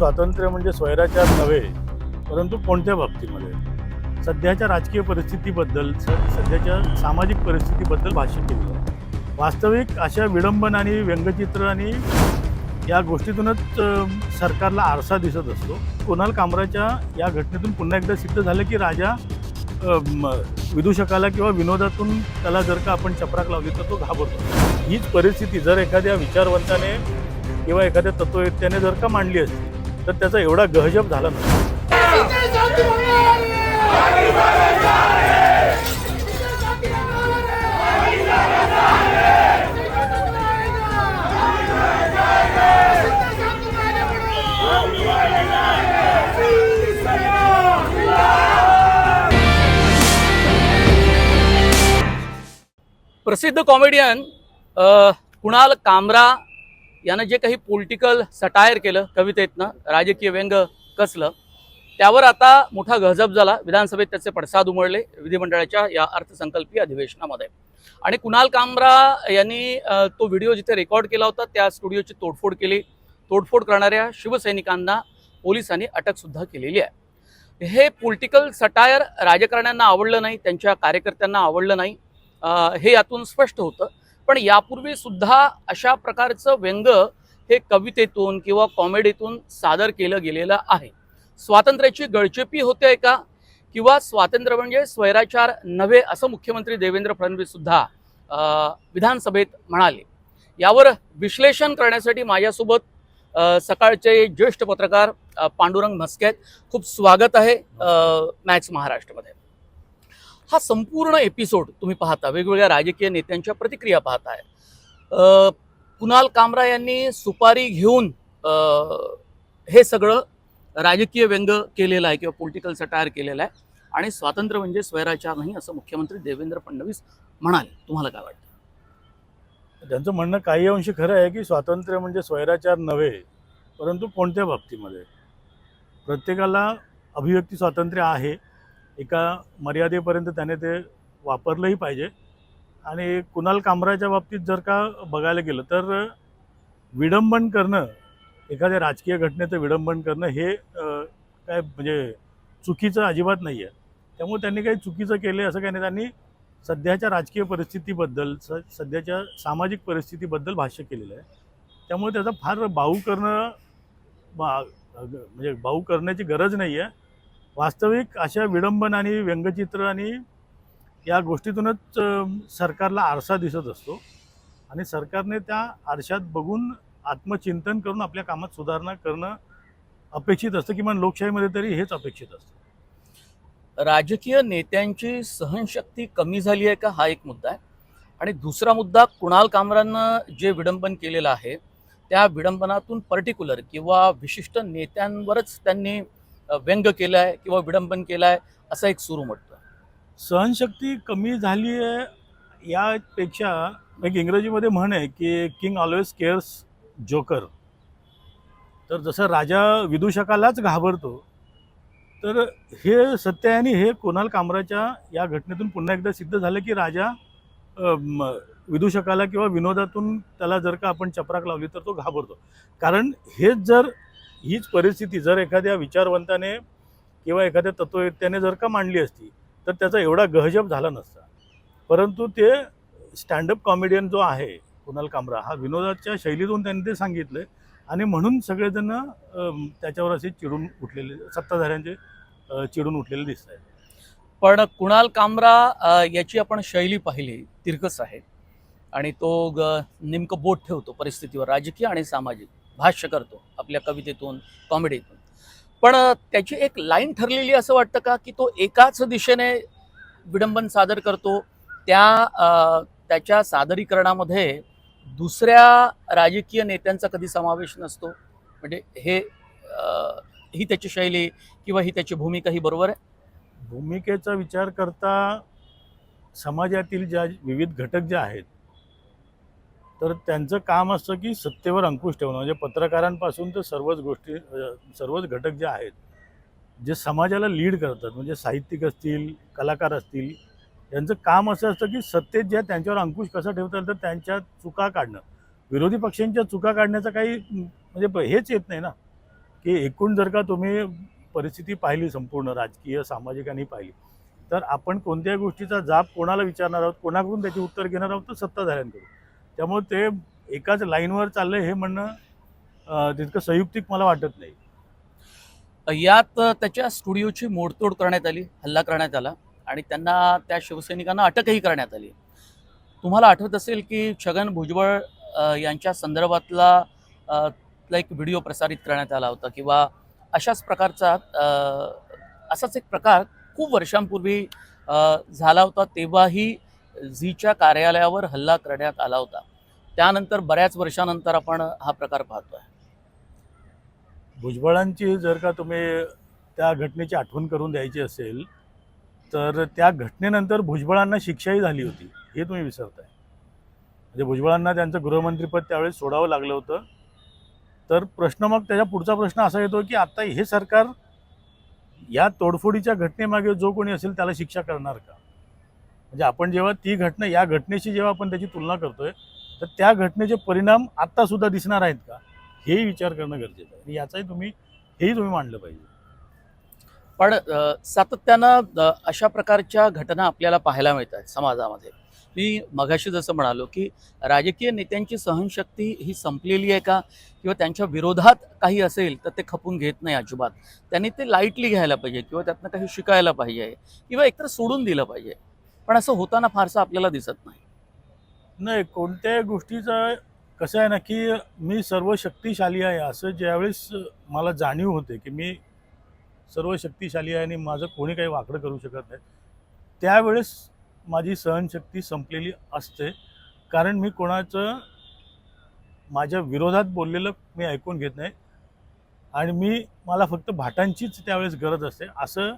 स्वातंत्र्य म्हणजे स्वैराचार नव्हे, परंतु कोणत्या बाबतीमध्ये सध्याच्या राजकीय परिस्थितीबद्दल सध्याच्या सामाजिक परिस्थितीबद्दल भाष्य केलेलं आहे. वास्तविक अशा विडंबन आणि व्यंगचित्र आणि या गोष्टीतूनच सरकारला आरसा दिसत असतो. कुणाल कामराच्या या घटनेतून पुन्हा एकदा सिद्ध झालं की राजा विदूषकाला किंवा विनोदातून त्याला जर का आपण चपराक लावली तर तो घाबरतो. हीच परिस्थिती जर एखाद्या विचारवंताने किंवा एखाद्या तत्ववेत्याने जर का मांडली असती तर त्याचा एवढा गहजब झाला नसता. प्रसिद्ध कॉमेडियन कुणाल कामरा यानं जे काही पॉलिटिकल सटायर केलं, कवितेतनं राजकीय व्यंग कसलं, त्यावर आता मोठा गजब झाला. विधानसभेत त्याचे पडसाद उमळले विधिमंडळाच्या या अर्थसंकल्पीय अधिवेशनामध्ये. आणि कुणाल कामरा यांनी तो व्हिडिओ जिथे रेकॉर्ड केला होता त्या स्टुडिओची तोडफोड केली. तोडफोड करणाऱ्या शिवसैनिकांना पोलिसांनी अटकसुद्धा केलेली आहे. हे पॉलिटिकल सटायर राजकारण्यांना आवडलं नाही, त्यांच्या कार्यकर्त्यांना आवडलं नाही, हे यातून स्पष्ट होतं. पण यापूर्वी सुद्धा अशा प्रकारचं व्यंग हे कवितेतून किंवा कॉमेडीतून सादर केलं गेलेलं आहे. स्वातंत्र्याची गळचेपी होते का, किंवा स्वातंत्र्य म्हणजे स्वैराचार नव्हे असं मुख्यमंत्री देवेंद्र फडणवीस सुद्धा विधानसभेत म्हणाले. यावर विश्लेषण करण्यासाठी माझ्यासोबत सकाळचे ज्येष्ठ पत्रकार पांडुरंग म्हस्के आहेत. खूप स्वागत आहे मॅक्स महाराष्ट्रमध्ये. हा संपूर्ण एपिसोड तुम्ही पाहता, वेगवेगळ्या राजकीय नेत्यांच्या प्रतिक्रिया पाहताय. कुणाल कामरा यांनी सुपारी घेऊन हे सगळं राजकीय व्यंग केलेलं आहे किंवा पॉलिटिकल सटायर केलेलं आहे. आणि स्वातंत्र्य म्हणजे स्वैराचार नाही असं मुख्यमंत्री देवेंद्र फडणवीस म्हणाले. तुम्हाला काय वाटतं? त्यांचं म्हणणं काही अंशी खरं आहे की स्वातंत्र्य म्हणजे स्वैराचार नव्हे, परंतु कोणत्या बाबतीमध्ये. प्रत्येकाला अभिव्यक्ती स्वातंत्र्य आहे, एका मर्यादेपर्यंत त्याने ते वापरलंही पाहिजे. आणि कुणाल कामराच्या बाबतीत जर का बघायला गेलं तर विडंबन करणं, एखाद्या राजकीय घटनेचं विडंबन करणं हे काय म्हणजे चुकीचं अजिबात नाही आहे. त्यामुळे त्यांनी काही चुकीचं केले असं काही नाही. त्यांनी सध्याच्या राजकीय परिस्थितीबद्दल सध्याच्या सामाजिक परिस्थितीबद्दल भाष्य केलेलं आहे. त्यामुळे त्याचा फार म्हणजे भाऊ करण्याची गरज नाही आहे. वास्तविक अशा विडंबन आणि व्यंगचित्र आणि या गोष्टीतूनच सरकारला आरसा दिसत असतो. आणि सरकारने त्या आरशात बघून आत्मचिंतन करून आपल्या कामात सुधारणा करणं अपेक्षित असतं, किंवा लोकशाहीमध्ये तरी हेच अपेक्षित असतं. राजकीय नेत्यांची सहनशक्ती कमी झाली आहे का, हा एक मुद्दा आहे. आणि दुसरा मुद्दा, कुणाल कामरानं जे विडंबन केलेलं आहे त्या विडंबनातून पर्टिक्युलर किंवा विशिष्ट नेत्यांवरच त्यांनी व्यंग केलं आहे किंवा विडंबन केलं आहे असं एक सूर उमटतं. सहनशक्ती कमी झाली आहे यापेक्षा एक इंग्रजीमध्ये म्हण आहे की किंग ऑलवेज केअर्स जोकर. तर जसं राजा विदूषकालाच घाबरतो, तर हे सत्य आहे. आणि हे कुणाल कामराच्या या घटनेतून पुन्हा एकदा सिद्ध झालं की राजा विदूषकाला किंवा विनोदातून त्याला जर का आपण चपराक लावली तर तो घाबरतो. कारण हीच परिस्थिती जर एखाद्या विचारवंताने किंवा एखाद्या तत्ववेत्याने जर का मांडली असती तर त्याचा एवढा गहजब झाला नसता. परंतु ते स्टँडअप कॉमेडियन जो आहे कुणाल कामरा, हा विनोदाच्या शैलीतून त्यांनी ते सांगितलं. आणि म्हणून सगळेजण त्याच्यावर असे चिडून उठलेले, सत्ताधाऱ्यांचे चिडून उठलेले दिसत आहेत. पण कुणाल कामरा याची आपण शैली पाहिली, तिरकस आहे. आणि तो नेमकं बोट ठेवतो परिस्थितीवर, राजकीय आणि सामाजिक भाष्य करतो आपल्या कवितेतून, कॉमेडीतून. पण त्याची एक लाईन ठरलेली असं वाटतं का, की तो एकाच दिशेने विडंबन सादर करतो, त्याच्या सादरीकरणामध्ये दुसऱ्या राजकीय नेत्यांचा कधी समावेश नसतो? म्हणजे ही त्याची शैली किंवा ही त्याची भूमिका ही बरोबर आहे? भूमिकेचा विचार करता समाजातील ज्या विविध घटक जे आहेत तर त्यांचं काम असतं की सत्तेवर अंकुश ठेवणं. म्हणजे पत्रकारांपासून तर सर्वच घटक जे आहेत जे समाजाला लीड करतात, म्हणजे साहित्यिक असतील, कलाकार असतील, यांचं काम असं असतं की सत्तेत ज्या त्यांच्यावर अंकुश कसा ठेवता येईल तर त्यांच्या चुका काढणं. विरोधी पक्षांच्या चुका काढण्याचा काही म्हणजे हेच येत नाही ना. की एकूण जर का तुम्ही परिस्थिती पाहिली संपूर्ण राजकीय सामाजिक आणि पाहिली तर आपण कोणत्याही गोष्टीचा जाब कोणाला विचारणार आहोत, कोणाकडून त्याची उत्तर घेणार आहोत, तर सत्ताधाऱ्यांकडून. त्यामुळे ते एकाच लाईनवर चाललंय हे म्हणणं तितकं संयुक्तिक मला वाटत नाही. यात त्याच्या स्टुडिओची मोडतोड करण्यात आली, हल्ला करण्यात आला आणि त्यांना त्या शिवसैनिकांना अटकही करण्यात आली. तुम्हाला आठवत असेल की छगन भुजबळ यांच्या संदर्भातला एक व्हिडिओ प्रसारित करण्यात आला होता किंवा अशाच प्रकारचा असाच एक प्रकार खूप वर्षांपूर्वी झाला होता. तेव्हाही झीच्या कार्यालयावर हल्ला करण्यात आला होता. त्यानंतर बऱ्याच वर्षानंतर आपण हा प्रकार पाहतोय. भुजबळांची जर का तुम्ही त्या घटनेची आठवण करून द्यायची असेल तर त्या घटनेनंतर भुजबळांना शिक्षाही झाली होती, हे तुम्ही विसरताय. म्हणजे भुजबळांना त्यांचं गृहमंत्रीपद त्यावेळेस सोडावं लागलं होतं. तर प्रश्न मग त्याच्या पुढचा प्रश्न असा येतो की आता हे सरकार या तोडफोडीच्या घटनेमागे जो कोणी असेल त्याला शिक्षा करणार का? म्हणजे आपण जेव्हा ती घटना या घटनेशी जेव्हा आपण त्याची तुलना करतोय तर त्या घटनेचे परिणाम आता सुद्धा दिसणार आहेत का, हेही विचार करणं गरजेचं आहे. आणि याचाही हेही तुम्ही मांडलं पाहिजे. पण सातत्यानं अशा प्रकारच्या घटना आपल्याला पाहायला मिळतात समाजामध्ये. मी मगाशी जसं म्हणालो की राजकीय नेत्यांची सहनशक्ती ही संपलेली आहे का, किंवा त्यांच्या विरोधात काही असेल तर ते खपून घेत नाही अजिबात. त्यांनी ते लाईटली घ्यायला पाहिजे किंवा त्यातनं काही शिकायला पाहिजे किंवा एकतर सोडून दिलं पाहिजे. पण असं होताना फारसं आपल्याला दिसत नाही. नाही, कोणत्याही गोष्टीचं कसं आहे ना की मी सर्व शक्तिशाली आहे असं ज्यावेळेस मला जाणीव होते की मी सर्व शक्तिशाली आहे आणि माझं कोणी काही वाकडं करू शकत नाही, त्यावेळेस माझी सहनशक्ती संपलेली असते. कारण मी कोणाचं माझ्या विरोधात बोललेलं मी ऐकून घेत नाही आणि मला फक्त भाटांचीच त्यावेळेस गरज असते. असं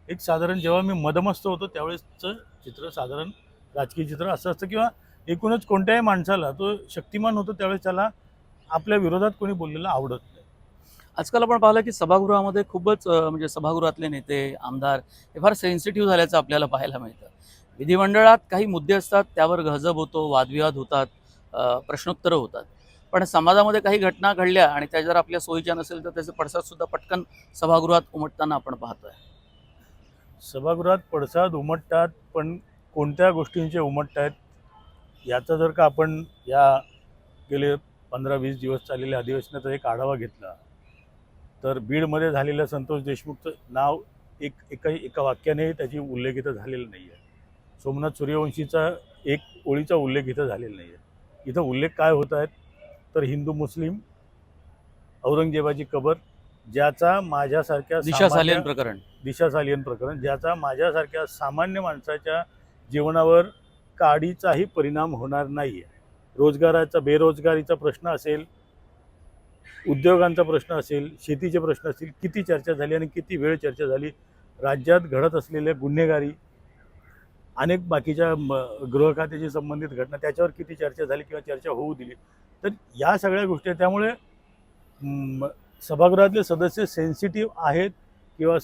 एक साधारण जेव्हा मी मदमस्त होतो त्यावेळेसचं चित्र, साधारण राजकीय चित्र असं असतं. किंवा एकूणच कोणत्याही माणसाला तो शक्तिमान होतो त्यावेळेस त्याला आपल्या विरोधात कोणी बोललेलं आवडत नाही. आजकाल आपण पाहिलं की सभागृहामध्ये खूपच म्हणजे सभागृहातले नेते, आमदार हे फार सेन्सिटिव्ह झाल्याचं आपल्याला पाहायला मिळतं. विधिमंडळात काही मुद्दे असतात, त्यावर गहजब होतो, वादविवाद होतात, प्रश्नोत्तरं होतात. पण समाजामध्ये काही घटना घडल्या आणि त्या जर आपल्या सोयीच्या नसेल तर त्याचे पडसाद सुद्धा पटकन सभागृहात उमटताना आपण पाहतोय. सभागृहात पडसाद उमटतात, पण कोणत्या गोष्टींचे उमटत आहेत याचा जर का आपण या गेले 15-20 दिवस चाललेल्या अधिवेशनाचा एक आढावा घेतला तर बीडमध्ये झालेल्या संतोष देशमुखचं नाव एका वाक्याने त्याची उल्लेख इथं झालेला नाही आहे. सोमनाथ सूर्यवंशीचा एक ओळीचा उल्लेख इथं झालेला नाही आहे. इथं उल्लेख काय होत आहेत तर हिंदू मुस्लिम, औरंगजेबाची कबर, ज्याचा माझ्यासारख्या दिशा सालियन प्रकरण ज्याचा माझ्यासारख्या सामान्य माणसाच्या जीवनावर काडीचाही परिणाम होणार नाही आहे. बेरोजगारीचा प्रश्न असेल, उद्योगांचा प्रश्न असेल, शेतीचे प्रश्न असतील, किती चर्चा झाली आणि किती वेळ चर्चा झाली. राज्यात घडत असलेल्या गुन्हेगारी, अनेक बाकीच्या गृह खात्याशी संबंधित घटना, त्याच्यावर किती चर्चा झाली किंवा चर्चा होऊ दिली. तर या सगळ्या गोष्टी आहेत. त्यामुळे सभागृहातले सदस्य सेन्सिटिव्ह आहेत किंवा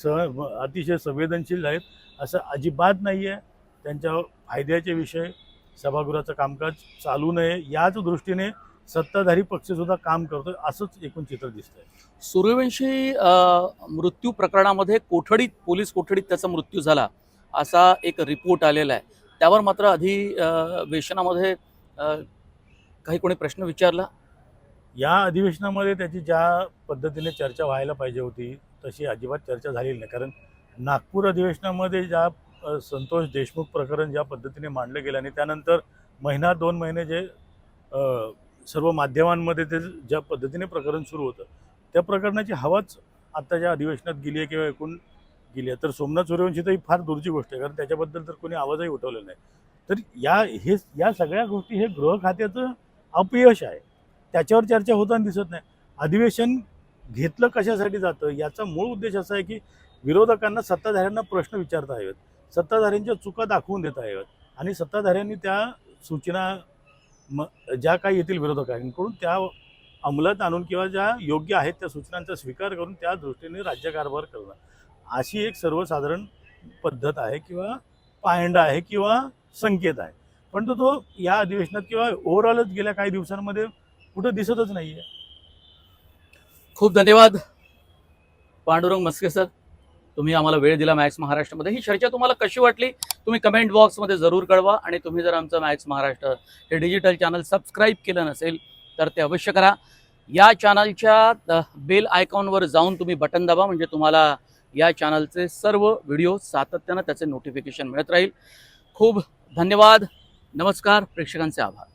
अतिशय संवेदनशील आहेत असं अजिबात नाही आहे. त्यांच्या फायद्याचे विषय सभागृहाचं कामकाज चालू नये याच दृष्टीने सत्ताधारी पक्षसुद्धा काम करतोय असंच एकूण चित्र दिसतंय. सूर्यवंशी मृत्यू प्रकरणामध्ये पोलीस कोठडीत त्याचा मृत्यू झाला असा एक रिपोर्ट आलेला आहे. त्यावर मात्र अधिवेशनामध्ये काही कोणी प्रश्न विचारला? या अधिवेशनामध्ये त्याची ज्या पद्धतीने चर्चा व्हायला पाहिजे होती तशी अजिबात चर्चा झालेली नाही. कारण नागपूर अधिवेशनामध्ये ज्या संतोष देशमुख प्रकरण ज्या पद्धतीने मांडलं गेलं आणि त्यानंतर 1-2 महिने जे सर्व माध्यमांमध्ये ते ज्या पद्धतीने प्रकरण सुरू होतं त्या प्रकरणाची हवाच आत्ताच्या अधिवेशनात गेली आहे किंवा एकूण गेली आहे. तर सोमनाथ सूर्यवंशी तर ही फार दूरची गोष्ट आहे, कारण त्याच्याबद्दल तर कोणी आवाजही उठवलेला नाही. तर या सगळ्या गोष्टी हे गृह खात्याचं अपयश आहे, त्याच्यावर चर्चा होताना दिसत नाही. अधिवेशन घेतलं कशासाठी जातं याचा मूळ उद्देश असा आहे की विरोधकांना सत्ताधाऱ्यांना प्रश्न विचारता यावेत, सत्ताधाऱ्यांच्या चुका दाखवून देता याव्यात आणि सत्ताधाऱ्यांनी त्या सूचना ज्या काही येतील विरोधकांकडून त्या अंमलात आणून किंवा ज्या योग्य आहेत त्या सूचनांचा स्वीकार करून त्या दृष्टीने राज्यकारभार करणं अशी एक सर्वसाधारण पद्धत आहे किंवा पायंडा आहे किंवा संकेत आहे. पण तो या अधिवेशनात किंवा ओव्हरऑलच गेल्या काही दिवसांमध्ये कुठं दिसतच नाही आहे. खूप धन्यवाद. पांडुरंग मस्के सर, तुम्ही आम्हाला वेळ दिला मॅक्स महाराष्ट्रामध्ये. ही चर्चा तुम्हाला कशी वाटली तुम्ही कमेंट बॉक्समध्ये जरूर कळवा. आणि तुम्ही जर आमचं मॅक्स महाराष्ट्र हे डिजिटल चॅनल सबस्क्राईब केलं नसेल तर ते अवश्य करा. या चॅनलच्या बेल आयकॉनवर जाऊन तुम्ही बटन दाबा, म्हणजे तुम्हाला या चॅनलचे सर्व व्हिडिओ सातत्यानं त्याचे नोटिफिकेशन मिळत राहील. खूप धन्यवाद. नमस्कार. प्रेक्षकांचे आभार.